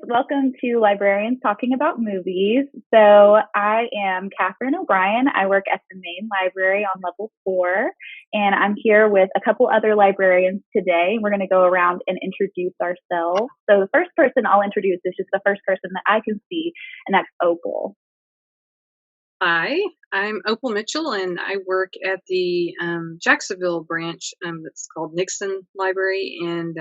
Welcome to Librarians Talking About Movies. So, I am Catherine O'Brien. I work at the main library on level 4, and I'm here with a couple other librarians today. We're going to go around and introduce ourselves. So, the first person I'll introduce is just the first person that I can see, and that's Opal. Hi, I'm Opal Mitchell, and I work at the Jacksonville branch that's called Nixon Library, and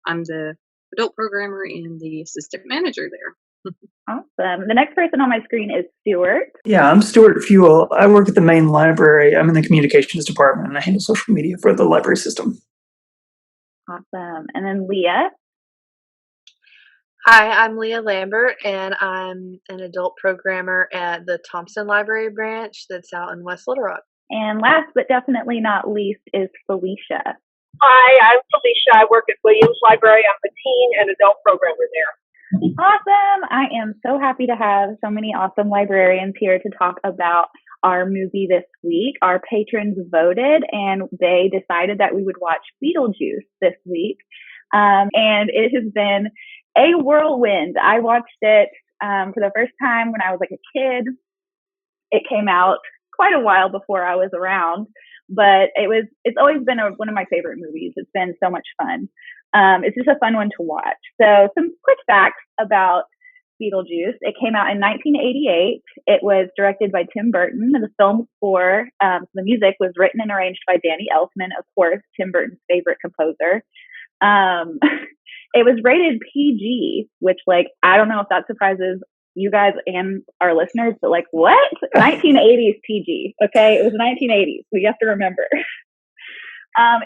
I'm the adult programmer and the assistant manager there. Awesome. The next person on my screen is Stuart. Yeah, I'm Stuart Fuel. I work at the main library. I'm in the communications department, and I handle social media for the library system. Awesome. And then Leah. Hi, I'm Leah Lambert, and I'm an adult programmer at the Thompson Library branch that's out in West Little Rock. And last but definitely not least is Felicia. Hi, I'm Felicia. I work at Williams Library. I'm the teen and adult programmer there. Awesome. I am so happy to have so many awesome librarians here to talk about our movie this week. Our patrons voted and they decided that we would watch Beetlejuice this week. And it has been a whirlwind. I watched it for the first time when I was like a kid. It came out quite a while before I was around, but it's always been one of my favorite movies. It's been so much fun. It's just a fun one to watch. So some quick facts about Beetlejuice. It came out in 1988. It was directed by Tim Burton. The film score, the music was written and arranged by Danny Elfman, of course, Tim Burton's favorite composer. It was rated PG, which, like, I don't know if that surprises you guys and our listeners, but like, what? 1980s PG. Okay, it was 1980s. We have to remember.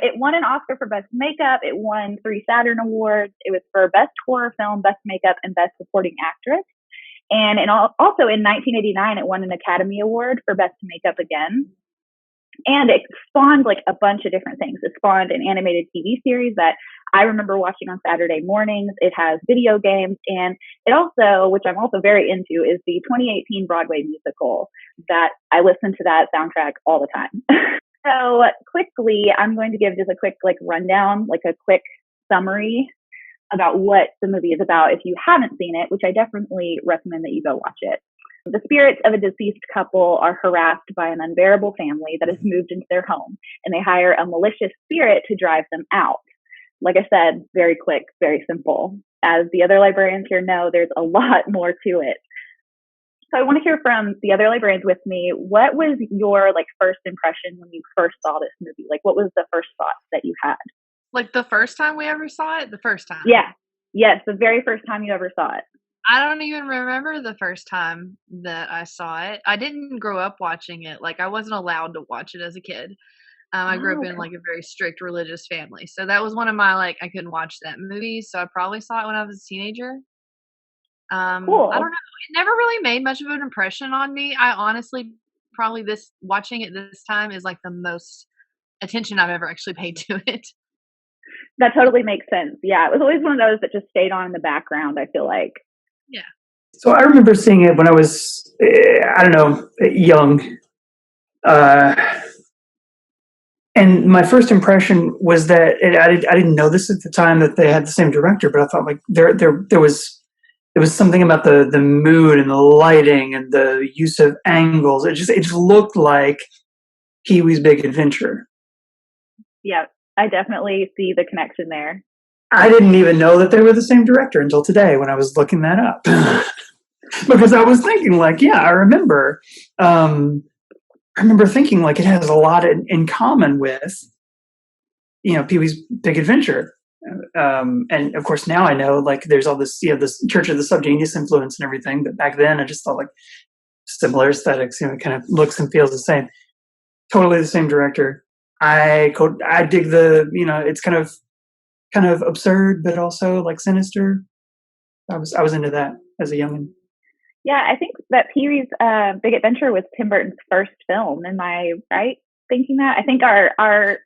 It won an Oscar for Best Makeup. It won 3 Saturn Awards. It was for Best Horror Film, Best Makeup, and Best Supporting Actress. And also in 1989, it won an Academy Award for Best Makeup again. And it spawned like a bunch of different things. It spawned an animated TV series that I remember watching on Saturday mornings. It has video games. And it also, which I'm also very into, is the 2018 Broadway musical that I listen to that soundtrack all the time. So quickly, I'm going to give just a quick rundown, a quick summary about what the movie is about if you haven't seen it, which I definitely recommend that you go watch it. The spirits of a deceased couple are harassed by an unbearable family that has moved into their home, and they hire a malicious spirit to drive them out. Like I said, very quick, very simple. As the other librarians here know, there's a lot more to it. So I want to hear from the other librarians with me. What was your first impression when you first saw this movie? What was the first thought that you had? The first time we ever saw it? The first time? Yeah. Yes, the very first time you ever saw it. I don't even remember the first time that I saw it. I didn't grow up watching it. I wasn't allowed to watch it as a kid. I grew up in a very strict religious family. So that was one of my, I couldn't watch that movie. So I probably saw it when I was a teenager. Cool. I don't know. It never really made much of an impression on me. I honestly, probably watching it this time is the most attention I've ever actually paid to it. That totally makes sense. Yeah, it was always one of those that just stayed on in the background, I feel like. Yeah. So I remember seeing it when I was, young. And my first impression was that I didn't know this at the time that they had the same director, but I thought there was something about the mood and the lighting and the use of angles. It just looked like Pee-wee's Big Adventure. Yeah, I definitely see the connection there. I didn't even know that they were the same director until today when I was looking that up. Because I was thinking I remember thinking it has a lot in common with, Pee-wee's Big Adventure. And of course now I know there's all this, this Church of the Subgenius influence and everything. But back then I just thought similar aesthetics, it kind of looks and feels the same. Totally the same director. I dig the, it's kind of absurd, but also sinister. I was into that as a youngin'. Yeah, I think that Pee-wee's Big Adventure was Tim Burton's first film. Am I right thinking that? I think our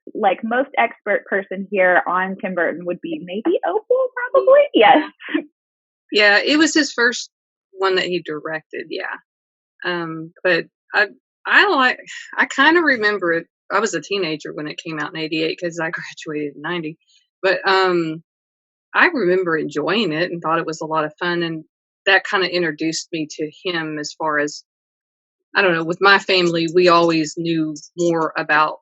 most expert person here on Tim Burton would be maybe Opal, probably. Yes. Yeah, it was his first one that he directed. Yeah, but I kind of remember it. I was a teenager when it came out in '88 because I graduated in '90. But I remember enjoying it and thought it was a lot of fun, and that kind of introduced me to him as far as, I don't know, with my family, we always knew more about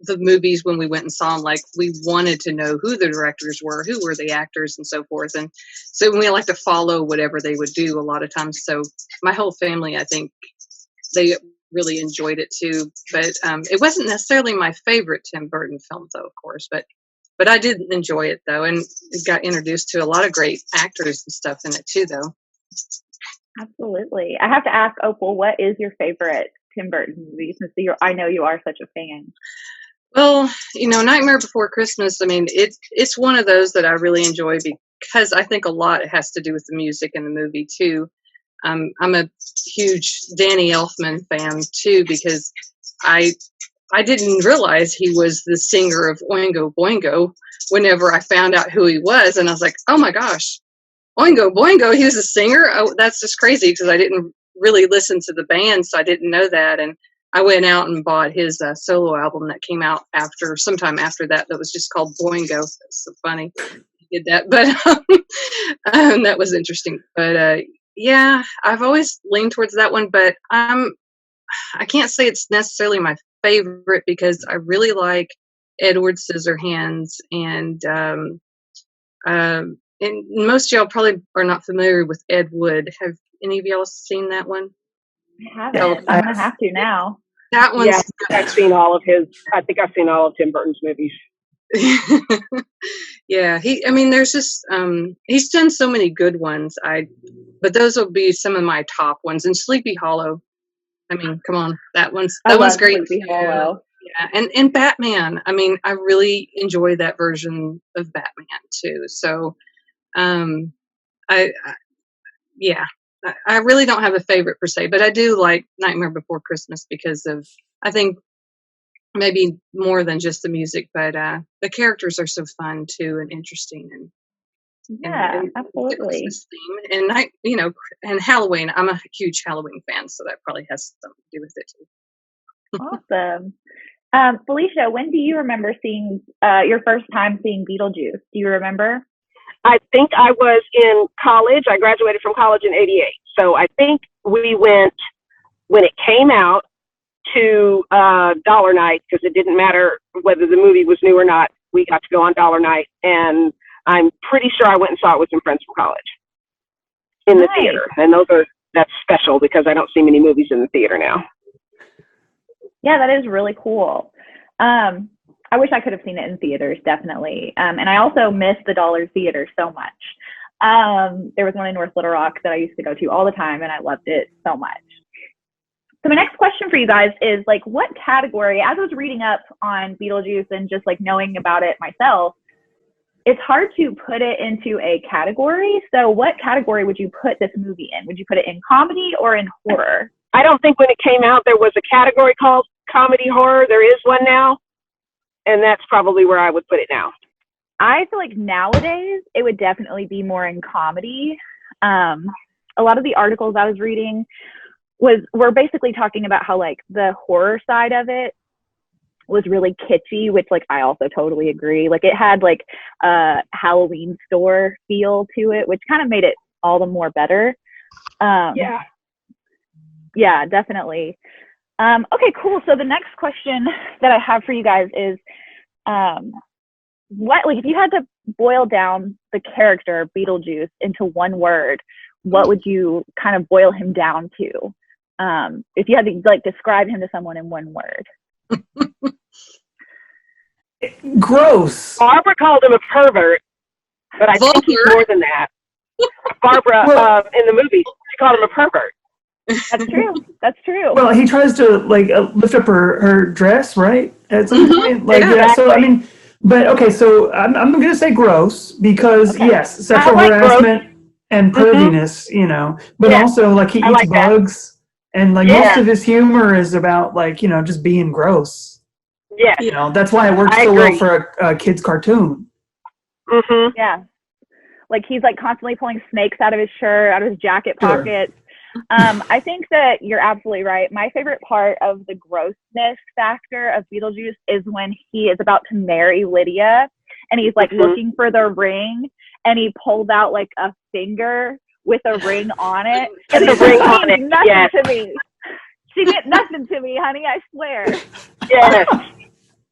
the movies when we went and saw them. Like, we wanted to know who the directors were, who were the actors, and so forth. And so we like to follow whatever they would do a lot of times. So my whole family, I think, they really enjoyed it too. But it wasn't necessarily my favorite Tim Burton film, though, of course. But I did enjoy it, though, and got introduced to a lot of great actors and stuff in it too, though. Absolutely. I have to ask, Opal, what is your favorite Tim Burton movie? Since I know you are such a fan. Well, Nightmare Before Christmas, I mean, it's one of those that I really enjoy because I think a lot has to do with the music in the movie, too. I'm a huge Danny Elfman fan, too, because I didn't realize he was the singer of Oingo Boingo whenever I found out who he was. And I was like, oh, my gosh, Oingo Boingo, he was a singer? Oh, that's just crazy because I didn't really listen to the band, so I didn't know that. And I went out and bought his solo album that came out sometime after that was just called Boingo. That's so funny. He did that, but that was interesting. But yeah, I've always leaned towards that one, but I can't say it's necessarily my favorite because I really like Edward Scissorhands, and most of y'all probably are not familiar with Ed Wood. Have any of y'all seen that one? I haven't. I'm gonna have to now. That one's, yeah, I've seen all of his. I think I've seen all of Tim Burton's movies. Yeah, there's just he's done so many good ones. But those will be some of my top ones. And Sleepy Hollow, I mean, come on, that one's great. Sleepy Hollow. Yeah, and Batman. I mean, I really enjoy that version of Batman too. So, I really don't have a favorite per se, but I do like Nightmare Before Christmas because of, I think, maybe more than just the music, but the characters are so fun too and interesting, and absolutely. Christmas theme. And and Halloween. I'm a huge Halloween fan, so that probably has something to do with it too. Awesome. Felicia, when do you remember seeing your first time seeing Beetlejuice? Do you remember? I think I was in college. I graduated from college in '88. So I think we went, when it came out, to Dollar Night, because it didn't matter whether the movie was new or not. We got to go on Dollar Night, and I'm pretty sure I went and saw it with some friends from college in the theater. And that's special because I don't see many movies in the theater now. Yeah, that is really cool. I wish I could have seen it in theaters, definitely. And I also miss the Dollar Theater so much. There was one in North Little Rock that I used to go to all the time, and I loved it so much. So my next question for you guys is, like, what category, as I was reading up on Beetlejuice and just like knowing about it myself, it's hard to put it into a category. So what category would you put this movie in? Would you put it in comedy or in horror? I don't think when it came out there was a category called comedy horror. There is one now, and that's probably where I would put it now. I feel like nowadays it would definitely be more in comedy. A lot of the articles I was reading were basically talking about how, like, the horror side of it was really kitschy, which, like, I also totally agree. Like, it had like a Halloween store feel to it, which kind of made it all the more better. Yeah, definitely. Okay, cool. So the next question that I have for you guys is, if you had to boil down the character Beetlejuice into one word, what would you kind of boil him down to? If you had to, like, describe him to someone in one word. Gross. Barbara called him a pervert, but I think he's more than that. Barbara, in the movie, she called him a pervert. That's true. That's true. Well, he tries to, like, lift up her dress, right? At some point, like, So I mean, but okay. So I'm going to say gross because yes, sexual harassment and perviness, but also, like, he eats bugs, and, like, most of his humor is about, like, just being gross. Yeah. That's why it works so well for a kid's cartoon. Mm-hmm. Yeah. Like, he's, like, constantly pulling snakes out of his shirt, out of his jacket pockets. I think that you're absolutely right. My favorite part of the grossness factor of Beetlejuice is when he is about to marry Lydia and he's, like, looking for the ring, and he pulled out like a finger with a ring on it. With a ring on it. Nothing Yes. to me. She did nothing to me, honey. I swear. Yes.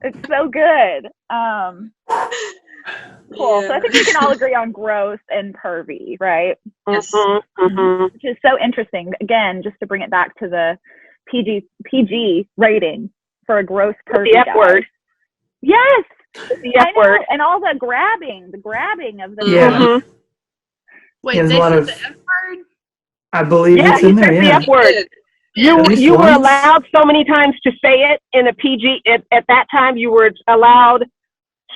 It's so good. Cool. Yeah. So I think we can all agree on gross and pervy, right? Yes. Which is so interesting. Again, just to bring it back to the PG rating for a gross pervy The F guy. word. Yes. The F word. And all the grabbing of the Yeah. Wait, There's they a lot said of- the F word? I believe Yeah, it's in he there. said the Yeah. F word. At least You were once. allowed so many times to say it in a PG. At that time, you were allowed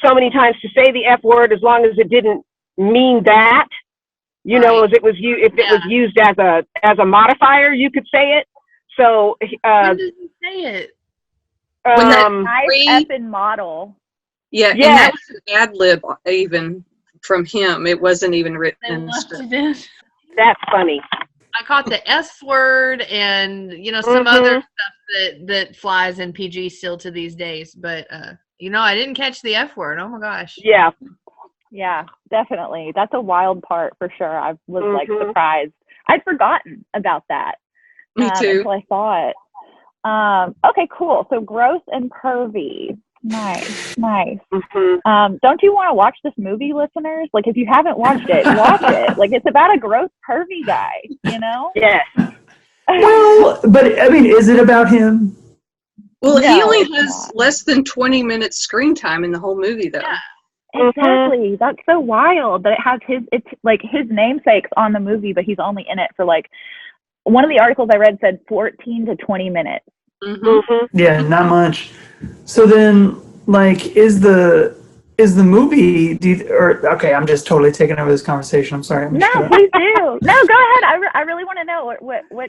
so many times to say the F word as long as it didn't mean that. You know, Right. if it was used as a modifier, you could say it. So When did he say it? When that- nice Free- effing model. Yeah, and Yes. that was an ad lib even from him. It wasn't even written They in the left script. it in. that's funny. I caught the S word and some other stuff that flies in PG still to these days, but I didn't catch the F word. Oh my gosh. Yeah. Yeah, definitely. That's a wild part for sure. I was like surprised. I'd forgotten about that. Me too. Until I saw it. Okay, cool. So gross and pervy. Nice. Don't you want to watch this movie, listeners? Like, if you haven't watched it, watch it. Like, it's about a gross, pervy guy, you know? Yes. Well, but I mean, is it about him? Well, he No, only it's has not. less than 20 minutes screen time in the whole movie, though. Yeah. Exactly. That's so wild that it has it's like his namesake's on the movie, but he's only in it for like, one of the articles I read said 14 to 20 minutes. Yeah, not much. So then, like, is the movie? Okay, I'm just totally taking over this conversation. I'm sorry. No, please do. No, go ahead. I really want to know what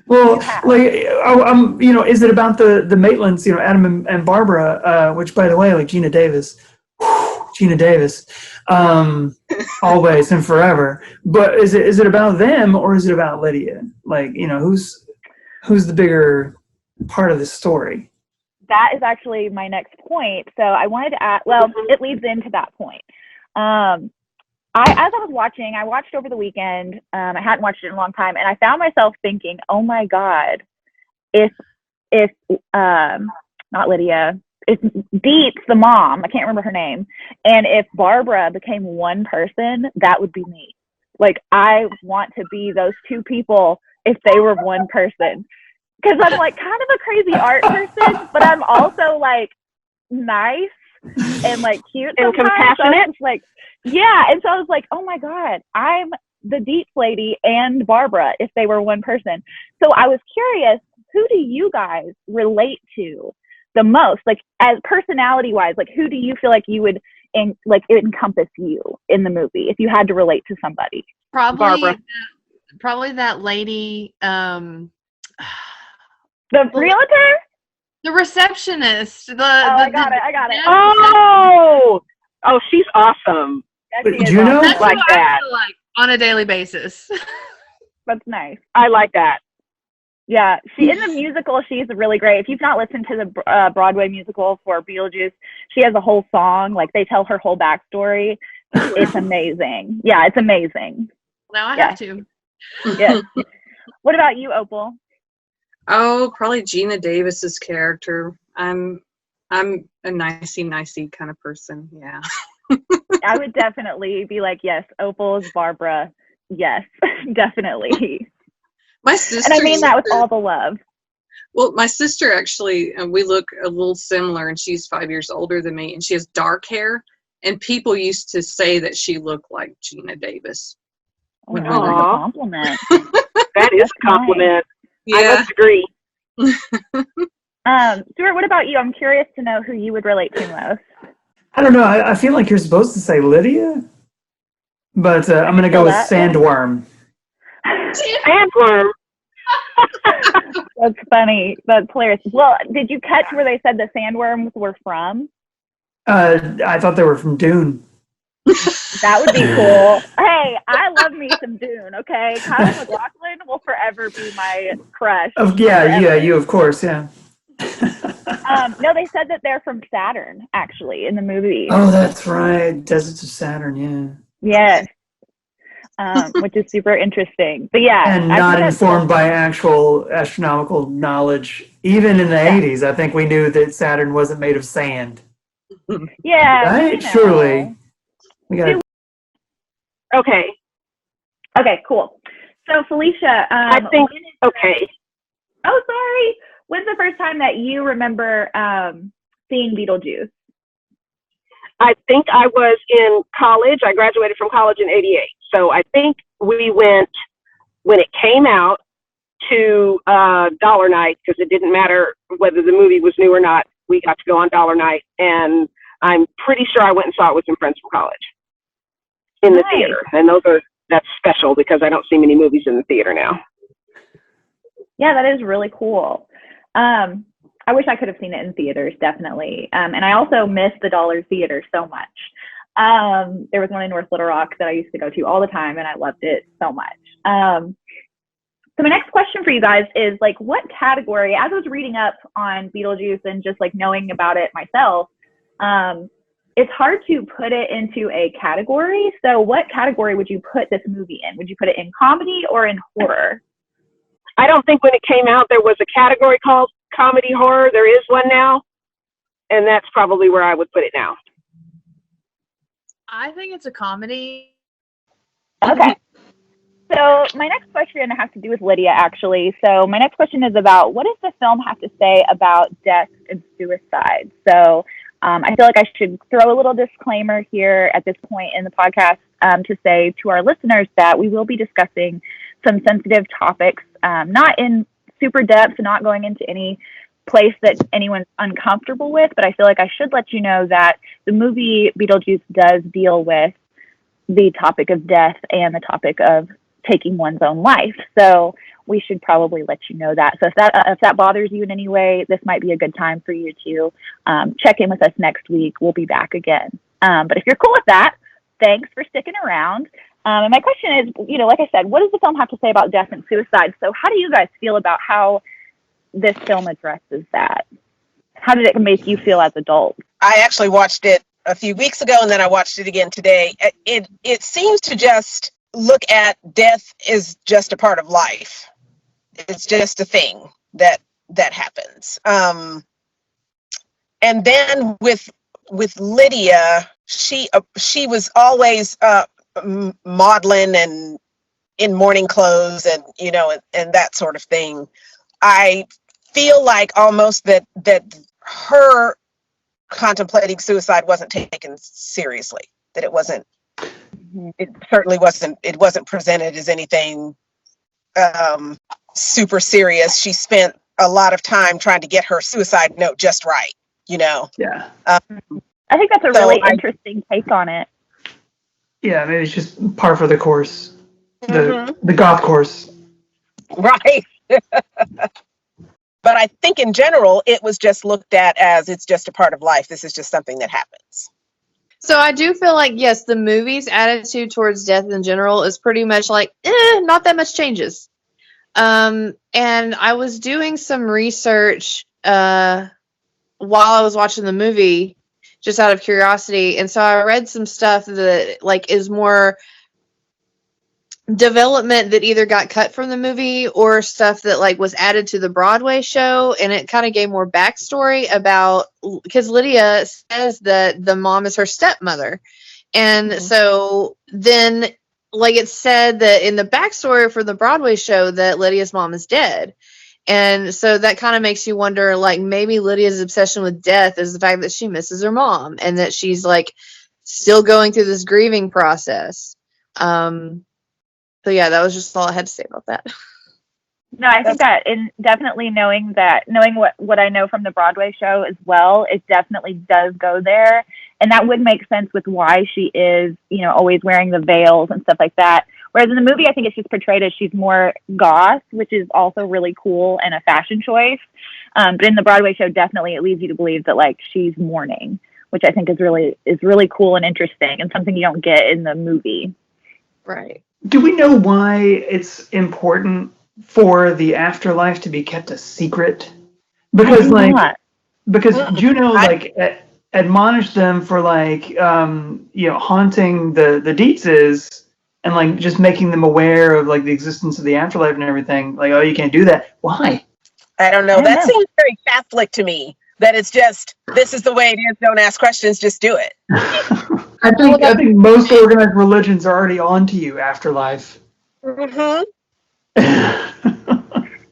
Well, you have. like, is it about the Maitlands? Adam and Barbara, which, by the way, like Gina Davis, always and forever. But is it about them or is it about Lydia? Like, who's the bigger part of the story? That is actually my next point. So I wanted to add, well, it leads into that point. As I was watching, I watched over the weekend. I hadn't watched it in a long time, and I found myself thinking, oh my God, if not Lydia, if Deet's the mom, I can't remember her name, and if Barbara became one person, that would be me. Like, I want to be those two people if they were one person. Because I'm like kind of a crazy art person, but I'm also like nice and like cute and sometimes. compassionate. So like, yeah. And so I was like, oh my God, I'm the Deets lady and Barbara if they were one person. So I was curious, who do you guys relate to the most? Like, as personality wise, like who do you feel like you would encompass you in the movie if you had to relate to somebody? Probably that lady. The realtor? The receptionist. I got it. Oh, she's awesome. That she is Juno? awesome. That's like who that. I feel like on a daily basis. That's nice. I like that. Yeah, she in the musical, she's really great. If you've not listened to the Broadway musical for Beetlejuice, she has a whole song. Like, they tell her whole backstory. It's amazing. Yeah, it's amazing. Now I have to. Yes. What about you, Opal? Oh, probably Gina Davis's character. I'm a nicey kind of person. Yeah. I would definitely be like, yes, Opal is Barbara. Yes, definitely. My sister. And I mean that with all the love. Well, my sister actually, we look a little similar, and she's 5 years older than me, and she has dark hair. And people used to say that she looked like Gina Davis. Oh, that's a compliment. That is a compliment. I Yeah. must agree. Stuart, what about you? I'm curious to know who you would relate to most. I don't know. I feel like you're supposed to say Lydia, but I'm going to go with Sandworm. Sandworm. That's funny. That's hilarious. Well, did you catch where they said the sandworms were from? I thought they were from Dune. That would be cool. Hey, I love me some Dune, okay? Kyle MacLachlan will forever be my crush. You, of course, yeah. No, they said that they're from Saturn, actually, in the movie. Oh, that's right. Deserts of Saturn, yeah. Yes. which is super interesting. But yeah, And not informed by actual astronomical knowledge. Even in the 80s, I think we knew that Saturn wasn't made of sand. Yeah, Right? Surely. We got. Okay. Okay, cool. So Felicia, I think, okay. Oh, sorry. When's the first time that you remember seeing Beetlejuice? I think I was in college. I graduated from college in '88. So I think we went, when it came out, to Dollar Night, because it didn't matter whether the movie was new or not. We got to go on Dollar Night, and I'm pretty sure I went and saw it with some friends from college in the theater. And that's special because I don't see many movies in the theater now. Yeah, that is really cool. I wish I could have seen it in theaters, definitely. And I also miss the Dollar Theater so much. There was one in North Little Rock that I used to go to all the time, and I loved it so much. So my next question for you guys is, like, what category, as I was reading up on Beetlejuice and just like knowing about it myself, it's hard to put it into a category. So what category would you put this movie in? Would you put it in comedy or in horror? I don't think when it came out there was a category called comedy horror. There is one now, and that's probably where I would put it now. I think it's a comedy. Okay. So my next question has to do with Lydia, actually. So my next question is about, what does the film have to say about death and suicide? So I feel like I should throw a little disclaimer here at this point in the podcast to say to our listeners that we will be discussing some sensitive topics, not in super depth, not going into any place that anyone's uncomfortable with, but I feel like I should let you know that the movie Beetlejuice does deal with the topic of death and the topic of taking one's own life. So we should probably let you know that. So if that bothers you in any way, this might be a good time for you to check in with us next week. We'll be back again. But if you're cool with that, thanks for sticking around. And my question is, like I said, what does the film have to say about death and suicide? So how do you guys feel about how this film addresses that? How did it make you feel as adults? I actually watched it a few weeks ago, and then I watched it again today. It seems to just look at death as just a part of life. It's just a thing that happens. And then with Lydia, she was always modeling and in morning clothes and and that sort of thing. I feel like almost that her contemplating suicide wasn't taken seriously, that it certainly wasn't presented as anything super serious. She spent a lot of time trying to get her suicide note just right, Yeah. I think that's a really interesting take on it. Yeah, maybe it's just par for the course, the goth course. Right. But I think in general, it was just looked at as it's just a part of life. This is just something that happens. So I do feel like, yes, the movie's attitude towards death in general is pretty much like, not that much changes. And I was doing some research while I was watching the movie, just out of curiosity. And so I read some stuff that is more development that either got cut from the movie or stuff that was added to the Broadway show, and it kind of gave more backstory about, because Lydia says that the mom is her stepmother, and so then it said that in the backstory for the Broadway show that Lydia's mom is dead, and so that kind of makes you wonder maybe Lydia's obsession with death is the fact that she misses her mom and that she's still going through this grieving process. So yeah, that was just all I had to say about that. No, I think that, and definitely knowing what I know from the Broadway show as well, it definitely does go there. And that would make sense with why she is, always wearing the veils and stuff like that. Whereas in the movie, I think it's just portrayed as she's more goth, which is also really cool and a fashion choice. But in the Broadway show, definitely it leads you to believe that she's mourning, which I think is really cool and interesting and something you don't get in the movie. Right. Do we know why it's important for the afterlife to be kept a secret? Because Juno admonished them for haunting the Dietzes, and like just making them aware of like the existence of the afterlife and everything. Like, oh, you can't do that. Why? I don't know. That seems very Catholic to me. That it's just, this is the way it is. Don't ask questions. Just do it. I think most organized religions are already on to you afterlife. Mm-hmm.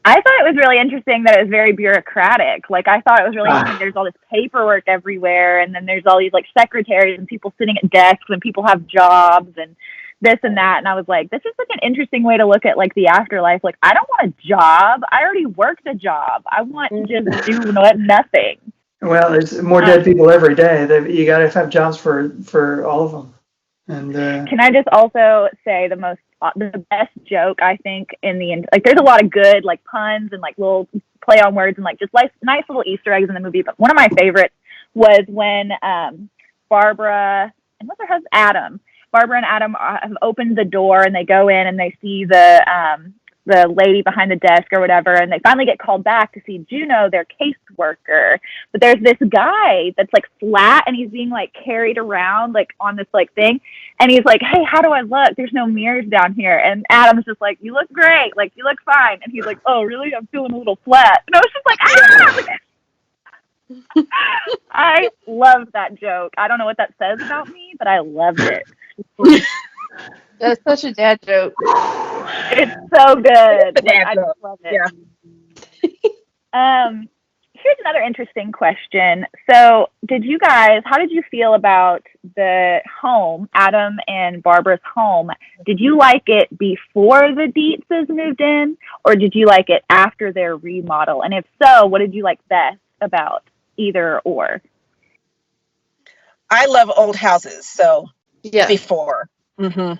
I thought it was really interesting that it was very bureaucratic. Like, I thought it was really interesting. There's all this paperwork everywhere, and then there's all these like secretaries and people sitting at desks, and people have jobs and this and that. And I was like, this is like an interesting way to look at like the afterlife. Like, I don't want a job. I already worked a job. I want to just do nothing. Well, there's more dead people every day. You got to have jobs for all of them. And can I just also say the best joke, I think, in the end, like, there's a lot of good like puns and like little play on words and like just nice little Easter eggs in the movie, but one of my favorites was when Barbara and what's her husband, Barbara and Adam have opened the door, and they go in and they see the lady behind the desk or whatever, and they finally get called back to see Juno, their caseworker. But there's this guy that's like flat, and he's being like carried around like on this like thing, and he's like, hey, how do I look? There's no mirrors down here. And Adam's just like, you look great, like, you look fine. And he's like, oh, really? I'm feeling a little flat. And I was just like, I love that joke. I don't know what that says about me, but I loved it. That's such a dad joke. It's so good. Like, I just love it. Yeah. Here's another interesting question. So, how did you feel about the home, Adam and Barbara's home? Did you like it before the Dietzes moved in, or did you like it after their remodel? And if so, what did you like best about either or? I love old houses, so yeah, before. Mm-hmm.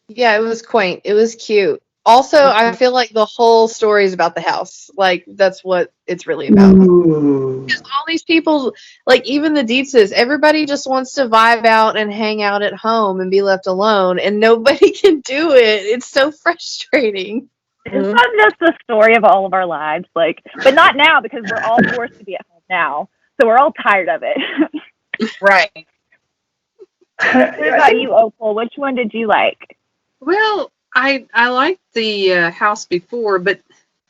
Yeah, it was quaint. It was cute. Also, I feel like the whole story is about the house. Like, that's what it's really about. Because all these people, like, even the Dietzes, everybody just wants to vibe out and hang out at home and be left alone, and nobody can do it. It's so frustrating. It's not just the story of all of our lives, like, but not now, because we're all forced to be at home now, so we're all tired of it. Right. What about you, Opal? Which one did you like? Well, I liked the house before, but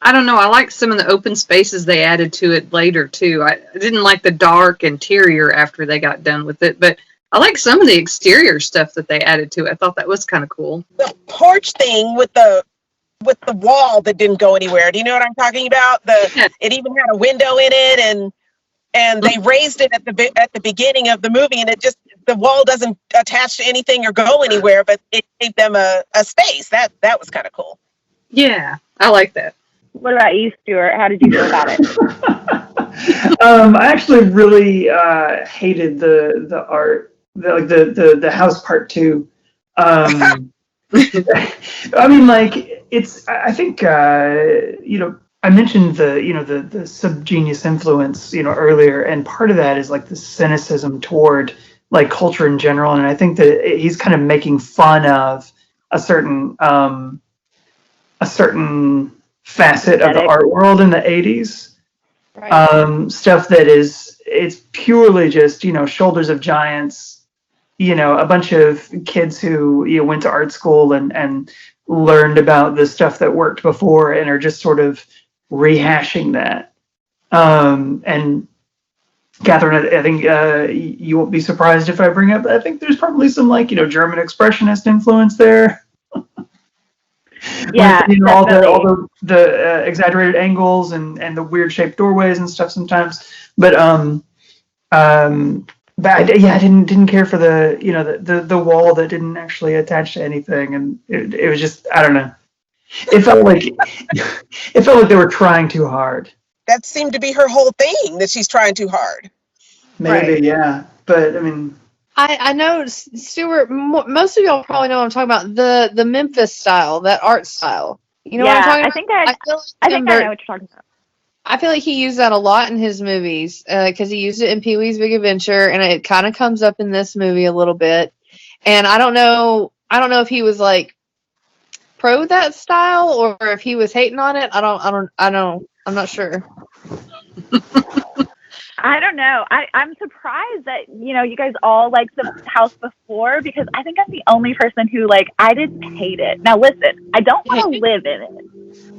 I don't know. I liked some of the open spaces they added to it later, too. I didn't like the dark interior after they got done with it, but I like some of the exterior stuff that they added to it. I thought that was kind of cool. The porch thing with the wall that didn't go anywhere. Do you know what I'm talking about? It even had a window in it, and they raised it at the beginning of the movie, and the wall doesn't attach to anything or go anywhere, but it gave them a space. That was kind of cool. Yeah, I like that. What about you, Stuart? How did you feel about it? I actually really hated the art, the house part too. I mean, like, it's. I think I mentioned the subgenius influence earlier, and part of that is like the cynicism toward like culture in general, and I think that he's kind of making fun of a certain facet of the art world in the 80s. Right. Stuff that it's purely just shoulders of giants, a bunch of kids who went to art school and learned about the stuff that worked before and are just sort of rehashing that. And Catherine, I think you won't be surprised if I bring up, I think there's probably some German expressionist influence there. Yeah, with, all the exaggerated angles and the weird shaped doorways and stuff sometimes. But I didn't care for the wall that didn't actually attach to anything, and it was just, I don't know. It felt like they were trying too hard. That seemed to be her whole thing, that she's trying too hard. Maybe, right. Yeah. But I mean, I know, Stuart, most of y'all probably know what I'm talking about, the Memphis style, that art style. You know what I'm talking about? I think I know what you're talking about. I feel like he used that a lot in his movies, because he used it in Pee-wee's Big Adventure, and it kind of comes up in this movie a little bit. And I don't know if he was like pro that style or if he was hating on it. I'm not sure. I I don't know. I'm surprised that, you guys all liked the house before, because I think I'm the only person who, I didn't hate it. Now, listen, I don't want to live in it.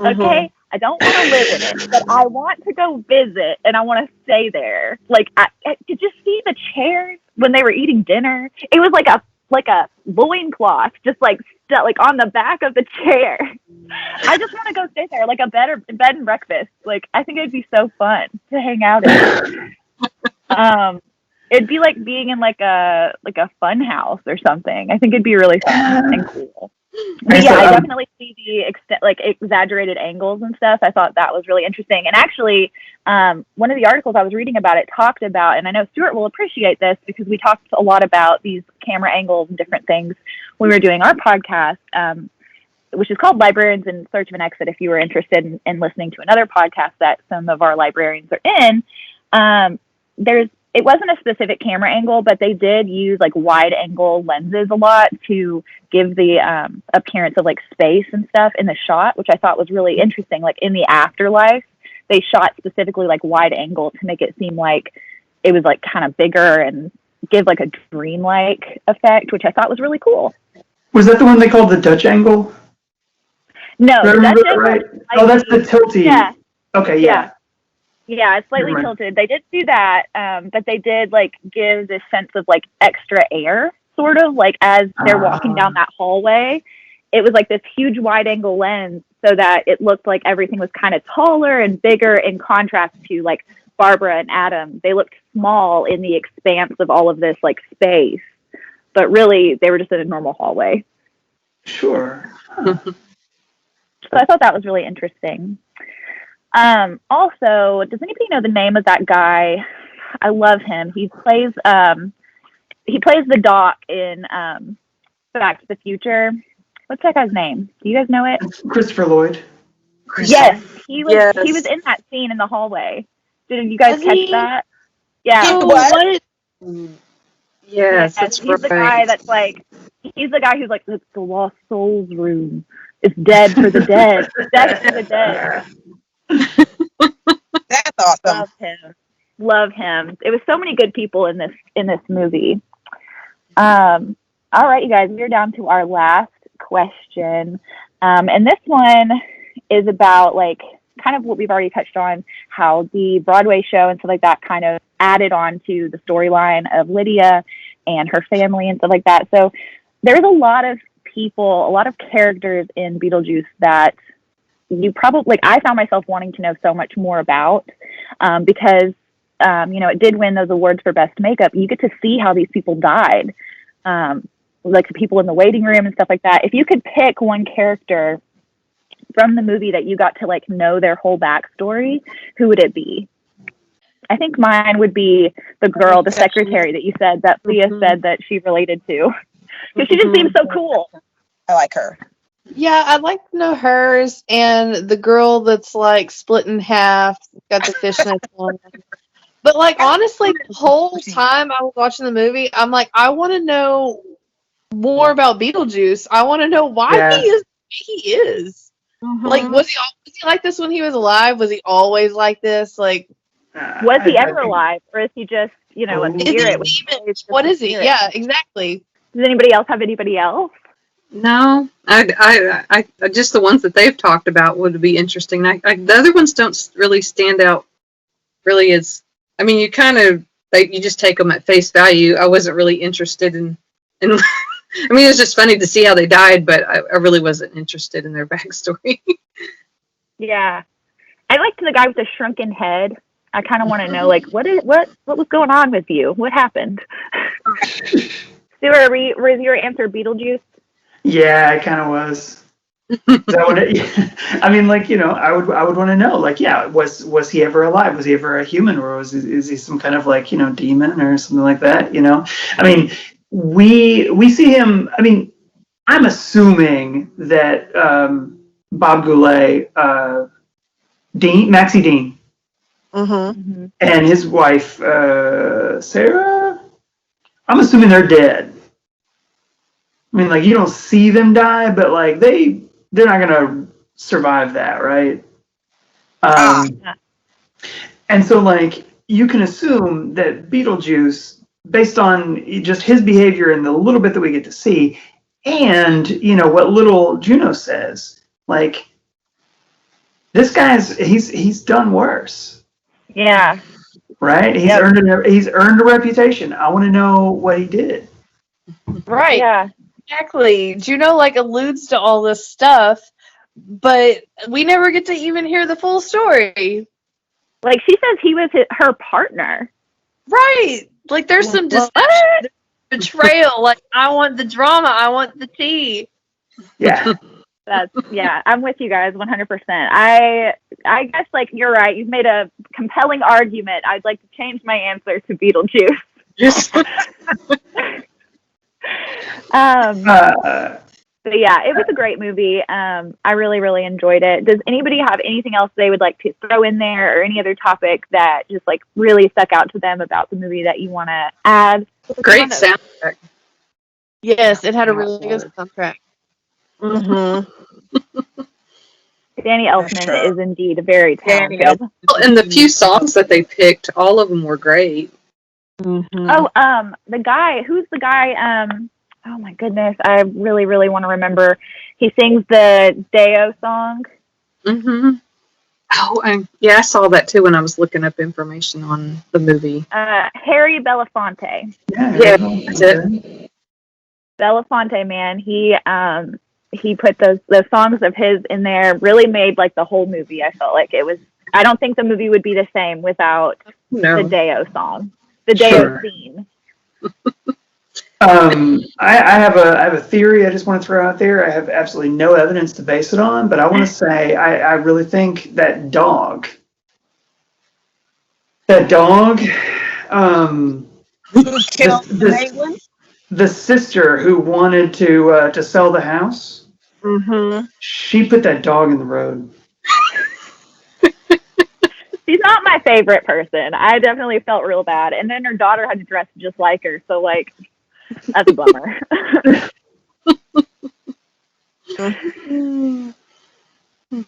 Okay? I don't want to live in it, but I want to go visit and I want to stay there. Did you see the chairs when they were eating dinner? It was like a loincloth, just on the back of the chair. I just want to go stay there, like a bed and breakfast. I think it'd be so fun to hang out in. It'd be like being in a fun house or something. I think it'd be really fun and cool. But yeah, I definitely see the exaggerated angles and stuff. I thought that was really interesting. And actually, one of the articles I was reading about it talked about, and I know Stuart will appreciate this because we talked a lot about these camera angles and different things when we were doing our podcast, which is called Librarians in Search of an Exit. If you were interested in listening to another podcast that some of our librarians are in, it wasn't a specific camera angle, but they did use wide angle lenses a lot to give the appearance of space and stuff in the shot, which I thought was really interesting. In the afterlife, they shot specifically wide angle to make it seem like it was kind of bigger and give a dream-like effect, which I thought was really cool. Was that the one they called the Dutch angle? No, the Dutch angle, right? Oh, that's the tilty. Yeah. Okay, yeah. Yeah, it's slightly tilted. They did do that, but they did give this sense of extra air, sort of as they're walking down that hallway. It was this huge wide angle lens, so that it looked like everything was kind of taller and bigger in contrast to Barbara and Adam. They looked small in the expanse of all of this space, but really they were just in a normal hallway. Sure. So I thought that was really interesting. Also, does anybody know the name of that guy? I love him. He plays the doc in Back to the Future. What's that guy's name? Do you guys know it? Christopher Lloyd. Yes, he was in that scene in the hallway. Did you guys catch that? Yeah. What? Yes, that's he's the guy that's he's the guy who's it's the lost souls room. It's dead for the dead. It's dead for the dead. That's awesome. Love him. It was so many good people in this movie. All right, you guys, we're down to our last question, and this one is about kind of what we've already touched on, how the Broadway show and stuff like that kind of added on to the storyline of Lydia and her family and stuff like that. So there's a lot of people, a lot of characters in Beetlejuice that you probably, I found myself wanting to know so much more about, because, it did win those awards for best makeup. You get to see how these people died, the people in the waiting room and stuff like that. If you could pick one character from the movie that you got to know their whole backstory, who would it be? I think mine would be the girl, the secretary that you said that Leah said that she related to, because she just seems so cool. I like her. Yeah, I'd like to know hers and the girl that's split in half, got the fishnets on. But honestly, the whole time I was watching the movie, I'm I want to know more about Beetlejuice. I want to know why he is the way he is. Was he like this when he was alive? Was he always like this? Was he ever alive, or is he just a spirit? What is he? Yeah, exactly. Does anybody else have anybody else? No, I just the ones that they've talked about would be interesting. The other ones don't really stand out. Really, as you kind of you just take them at face value. I wasn't really interested in. It was just funny to see how they died, but I really wasn't interested in their backstory. Yeah, I liked the guy with the shrunken head. I kind of want to know what was going on with you? What happened? Stuart, was your answer Beetlejuice? Yeah, it kind of was. I would want to know, was he ever alive? Was he ever a human, or is he some kind of demon or something like that? We see him. I'm assuming that Bob Goulet, Maxie Dean, and his wife Sarah. I'm assuming they're dead. You don't see them die, but they're not gonna survive that, right? And so you can assume that Beetlejuice, based on just his behavior and the little bit that we get to see, and what little Juno says, like this guy's he's done worse. Yeah. Right? He's earned a reputation. I want to know what he did. Right. Yeah. Exactly. Juno alludes to all this stuff, but we never get to even hear the full story. Like she says he was her partner. Right. There's some betrayal. I want the drama. I want the tea. Yeah. I'm with you guys 100%. I guess you're right. You've made a compelling argument. I'd like to change my answer to Beetlejuice. But yeah, it was a great movie. I really, really enjoyed it. Does anybody have anything else they would like to throw in there, or any other topic that just really stuck out to them about the movie that you want to add? Great soundtrack. Yes, it had a really good soundtrack. Mm-hmm. Danny Elfman is indeed very talented. And the few songs that they picked, all of them were great. Mm-hmm. Oh, who's the guy? Oh my goodness, I really, really want to remember. He sings the Deo song. Mm-hmm. Oh, and I saw that too when I was looking up information on the movie. Harry Belafonte. Yeah, that's it. Belafonte, man, he put those songs of his in there. Really made the whole movie. I felt like it was. I don't think the movie would be the same without the Deo song, the Deo scene. I have a theory I just want to throw out there. I have absolutely no evidence to base it on, but I want to say I really think that dog, the sister who wanted to sell the house, she put that dog in the road. She's not my favorite person. I definitely felt real bad. And then her daughter had to dress just like her. So, that's a bummer.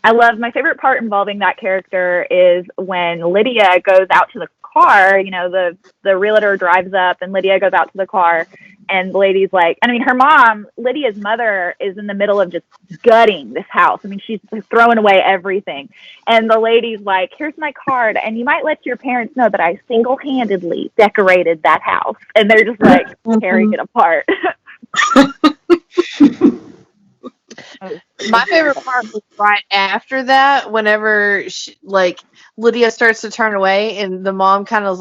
I love my favorite part involving that character is when Lydia goes out to the car. The realtor drives up and Lydia goes out to the car. And the lady's her mom, Lydia's mother, is in the middle of just gutting this house. She's throwing away everything. And the lady's like, here's my card. And you might let your parents know that I single-handedly decorated that house. And they're just tearing it apart. My favorite part was right after that, whenever Lydia starts to turn away and the mom kind of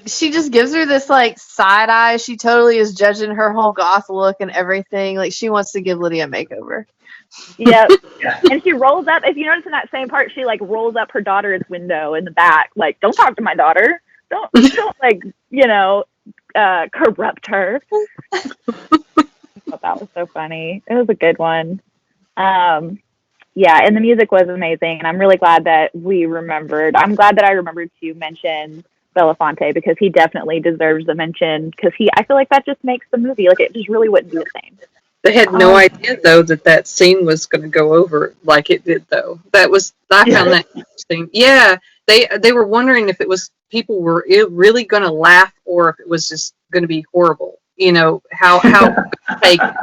she just gives her this side eye. She totally is judging her whole goth look and everything. She wants to give Lydia a makeover. Yep. And she rolls up. If you notice in that same part, she rolls up her daughter's window in the back. Don't talk to my daughter. Don't corrupt her. I thought that was so funny. It was a good one. And the music was amazing. And I'm really glad that we remembered. I'm glad that I remembered to mention Belafonte because he definitely deserves a mention because I feel like that just makes the movie it just really wouldn't be the same. They had no idea though that scene was going to go over like it did though. I found that interesting. Yeah, they were wondering if it was people were really going to laugh or if it was just going to be horrible. How take it.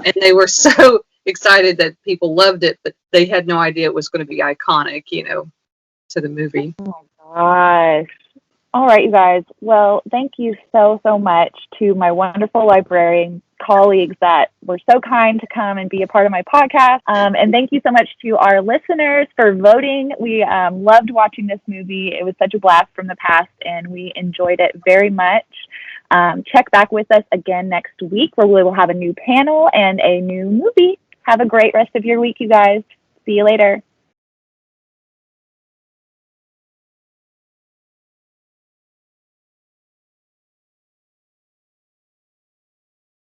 And they were so excited that people loved it, but they had no idea it was going to be iconic. To the movie. Oh my gosh. All right, you guys. Well, thank you so, so much to my wonderful librarian colleagues that were so kind to come and be a part of my podcast. And thank you so much to our listeners for voting. We loved watching this movie. It was such a blast from the past, and we enjoyed it very much. Check back with us again next week where we will have a new panel and a new movie. Have a great rest of your week, you guys. See you later.